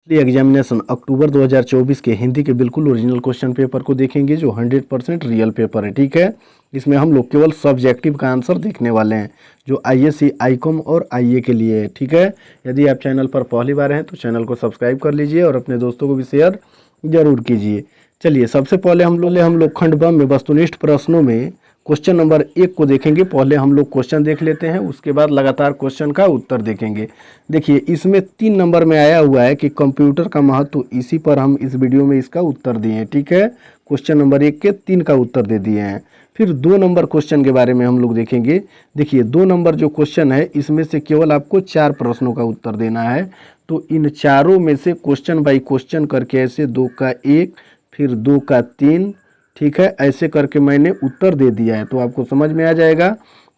Examination अक्टूबर 2024 के हिंदी के बिल्कुल ओरिजिनल क्वेश्चन पेपर को देखेंगे जो 100% रियल पेपर है। ठीक है, इसमें हम लोग केवल सब्जेक्टिव का आंसर देखने वाले हैं जो आईएससी, आईकॉम और आईए के लिए है। ठीक है, यदि आप चैनल पर पहली बार हैं तो चैनल को सब्सक्राइब कर लीजिए और अपने दोस्तों को भी शेयर जरूर कीजिए। चलिए, सबसे पहले हम लोग खंड ब में वस्तुनिष्ठ प्रश्नों में क्वेश्चन नंबर 1 को देखेंगे। पहले हम लोग क्वेश्चन देख लेते हैं, उसके बाद लगातार क्वेश्चन का उत्तर देखेंगे। देखिए, इसमें 3 नंबर में आया हुआ है कि कंप्यूटर का महत्व, इसी पर हम इस वीडियो में इसका उत्तर दिए हैं। ठीक है, क्वेश्चन नंबर 1 के 3 का उत्तर दे दिए हैं। फिर 2 नंबर क्वेश्चन के बारे में हम लोग देखेंगे। देखिए, 2 नंबर जो क्वेश्चन है इसमें से केवल आपको 4 प्रश्नों का उत्तर देना है। तो इन चारों में से क्वेश्चन बाई क्वेश्चन करके ऐसे 2 का 1, फिर 2 का 3, ठीक है, ऐसे करके मैंने उत्तर दे दिया है। तो आपको समझ में आ जाएगा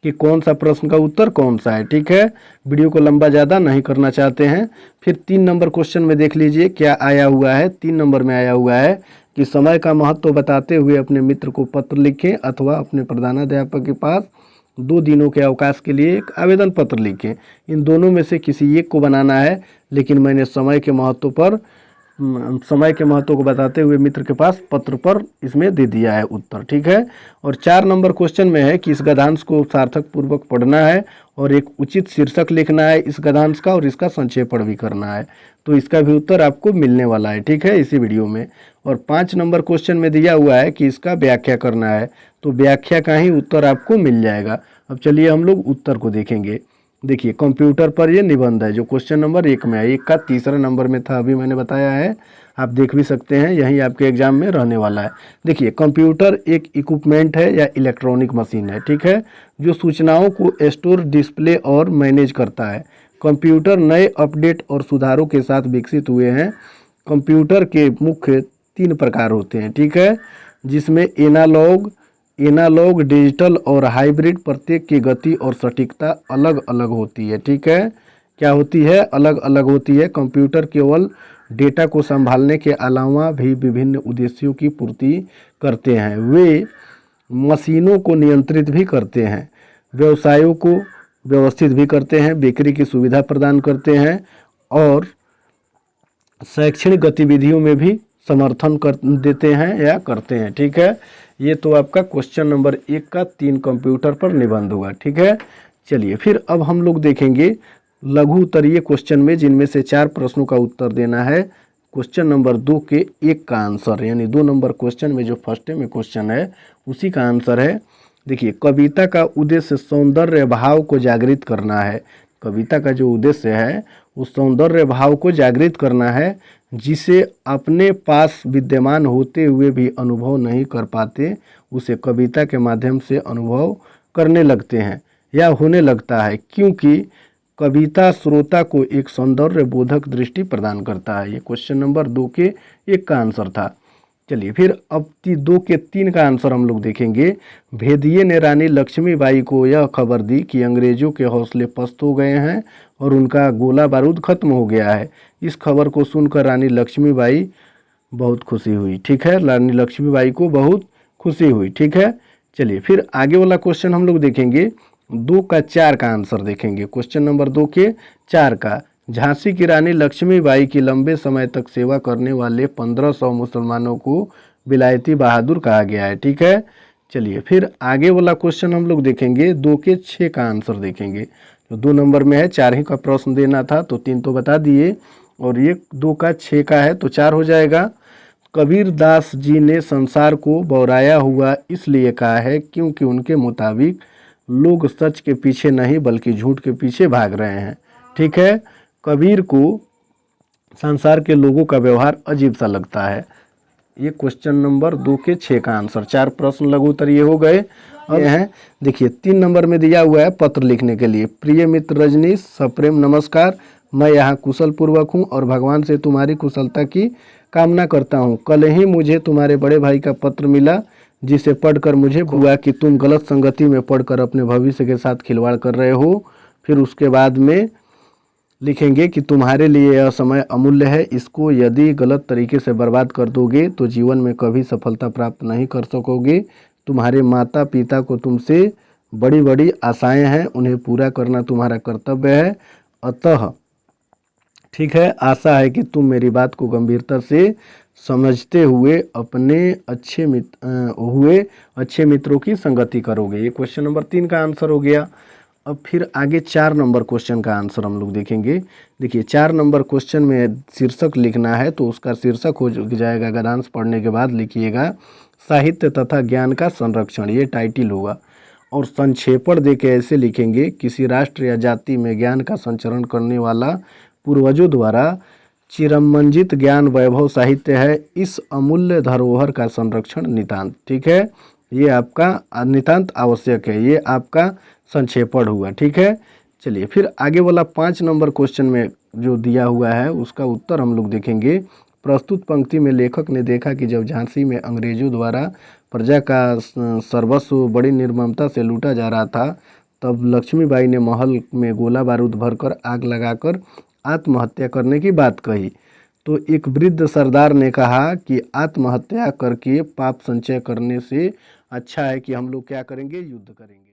कि कौन सा प्रश्न का उत्तर कौन सा है। ठीक है, वीडियो को लंबा ज़्यादा नहीं करना चाहते हैं। फिर 3 नंबर क्वेश्चन में देख लीजिए क्या आया हुआ है। 3 नंबर में आया हुआ है कि समय का महत्व बताते हुए अपने मित्र को पत्र लिखें अथवा अपने प्रधानाध्यापक के पास 2 दिनों के अवकाश के लिए एक आवेदन पत्र लिखें। इन दोनों में से किसी एक को बनाना है, लेकिन मैंने समय के महत्व को बताते हुए मित्र के पास पत्र पर इसमें दे दिया है उत्तर। ठीक है, और 4 नंबर क्वेश्चन में है कि इस गद्यांश को सार्थक पूर्वक पढ़ना है और एक उचित शीर्षक लिखना है इस गद्यांश का और इसका संक्षेपण भी करना है। तो इसका भी उत्तर आपको मिलने वाला है। ठीक है, इसी वीडियो में। और 5 नंबर क्वेश्चन में दिया हुआ है कि इसका व्याख्या करना है, तो व्याख्या का ही उत्तर आपको मिल जाएगा। अब चलिए हम लोग उत्तर को देखेंगे। देखिए, कंप्यूटर पर ये निबंध है जो क्वेश्चन नंबर 1 में है। 1 का 3रा नंबर में था, अभी मैंने बताया है, आप देख भी सकते हैं, यही आपके एग्जाम में रहने वाला है। देखिए, कंप्यूटर एक इक्विपमेंट है या इलेक्ट्रॉनिक मशीन है। ठीक है, जो सूचनाओं को स्टोर, डिस्प्ले और मैनेज करता है। कंप्यूटर नए अपडेट और सुधारों के साथ विकसित हुए हैं। कंप्यूटर के मुख्य 3 प्रकार होते हैं। ठीक है, जिसमें एनालॉग, डिजिटल और हाइब्रिड। प्रत्येक की गति और सटीकता अलग अलग होती है। ठीक है, क्या होती है? अलग अलग होती है। कंप्यूटर केवल डेटा को संभालने के अलावा भी विभिन्न उद्देश्यों की पूर्ति करते हैं। वे मशीनों को नियंत्रित भी करते हैं, व्यवसायों को व्यवस्थित भी करते हैं, बिक्री की सुविधा प्रदान करते हैं और शैक्षणिक गतिविधियों में भी समर्थन कर देते हैं या करते हैं। ठीक है, ये तो आपका क्वेश्चन नंबर 1 का 3 कंप्यूटर पर निबंध हुआ। ठीक है, चलिए फिर अब हम लोग देखेंगे लघु उत्तरीय क्वेश्चन में, जिनमें से 4 प्रश्नों का उत्तर देना है। क्वेश्चन नंबर 2 के 1 का आंसर, यानी 2 नंबर क्वेश्चन में जो फर्स्ट में क्वेश्चन है उसी का आंसर है। देखिए, कविता का उद्देश्य सौंदर्य भाव को जागृत करना है। कविता का जो उद्देश्य है वो सौंदर्य भाव को जागृत करना है, जिसे अपने पास विद्यमान होते हुए भी अनुभव नहीं कर पाते, उसे कविता के माध्यम से अनुभव करने लगते हैं या होने लगता है, क्योंकि कविता श्रोता को एक सौंदर्य बोधक दृष्टि प्रदान करता है। ये क्वेश्चन नंबर 2 के 1 का आंसर था। चलिए फिर अब 2 के 3 का आंसर हम लोग देखेंगे। भेदिये ने रानी लक्ष्मीबाई को यह खबर दी कि अंग्रेजों के हौसले पस्त हो गए हैं और उनका गोला बारूद खत्म हो गया है। इस खबर को सुनकर रानी लक्ष्मीबाई बहुत खुशी हुई। ठीक है, रानी लक्ष्मीबाई को बहुत खुशी हुई। ठीक है, चलिए फिर आगे वाला क्वेश्चन हम लोग देखेंगे। 2 का 4 का आंसर देखेंगे। क्वेश्चन नंबर 2 के 4 का, झांसी की रानी लक्ष्मीबाई की लंबे समय तक सेवा करने वाले 1500 मुसलमानों को विलायती बहादुर कहा गया है। ठीक है, चलिए फिर आगे वाला क्वेश्चन हम लोग देखेंगे। 2 के 6 का आंसर देखेंगे। तो 2 नंबर में है, 4 ही का प्रश्न देना था, तो 3 तो बता दिए और ये 2 का 6 का है तो 4 हो जाएगा। कबीर दास जी ने संसार को बौराया हुआ इसलिए कहा है क्योंकि उनके मुताबिक लोग सच के पीछे नहीं बल्कि झूठ के पीछे भाग रहे हैं। ठीक है, कबीर को संसार के लोगों का व्यवहार अजीब सा लगता है। ये क्वेश्चन नंबर 2 के 6 का आंसर। 4 प्रश्न लघु उत्तरीय हो गए। अब हैं, देखिए 3 नंबर में दिया हुआ है पत्र लिखने के लिए। प्रिय मित्र रजनीश, सप्रेम नमस्कार। मैं यहाँ कुशल पूर्वक हूँ और भगवान से तुम्हारी कुशलता की कामना करता हूँ। कल ही मुझे तुम्हारे बड़े भाई का पत्र मिला, जिसे पढ़कर मुझे हुआ कि तुम गलत संगति में पढ़कर अपने भविष्य के साथ खिलवाड़ कर रहे हो। फिर उसके बाद में लिखेंगे कि तुम्हारे लिए यह समय अमूल्य है, इसको यदि गलत तरीके से बर्बाद कर दोगे तो जीवन में कभी सफलता प्राप्त नहीं कर सकोगे। तुम्हारे माता पिता को तुमसे बड़ी बड़ी आशाएं हैं, उन्हें पूरा करना तुम्हारा कर्तव्य है। अतः ठीक है, आशा है कि तुम मेरी बात को गंभीरता से समझते हुए अपने अच्छे मित्रों की संगति करोगे। ये क्वेश्चन नंबर 3 का आंसर हो गया। अब फिर आगे 4 नंबर क्वेश्चन का आंसर हम लोग देखेंगे। देखिए 4 नंबर क्वेश्चन में शीर्षक लिखना है, तो उसका शीर्षक हो जाएगा, गद्यांश पढ़ने के बाद लिखिएगा साहित्य तथा ज्ञान का संरक्षण, ये टाइटल होगा। और संक्षेपण देके ऐसे लिखेंगे, किसी राष्ट्र या जाति में ज्ञान का संचरण करने वाला पूर्वजों द्वारा चिरमंजित ज्ञान वैभव साहित्य है, इस अमूल्य धरोहर का संरक्षण नितांत। ठीक है, ये आपका नितांत आवश्यक है, ये आपका संक्षेपण हुआ। ठीक है, चलिए फिर आगे वाला 5 नंबर क्वेश्चन में जो दिया हुआ है उसका उत्तर हम लोग देखेंगे। प्रस्तुत पंक्ति में लेखक ने देखा कि जब झांसी में अंग्रेजों द्वारा प्रजा का सर्वस्व बड़ी निर्ममता से लूटा जा रहा था, तब लक्ष्मीबाई ने महल में गोला बारूद भरकर आग लगाकर आत्महत्या करने की बात कही। तो एक वृद्ध सरदार ने कहा कि आत्महत्या करके पाप संचय करने से अच्छा है कि हम लोग क्या करेंगे, युद्ध करेंगे।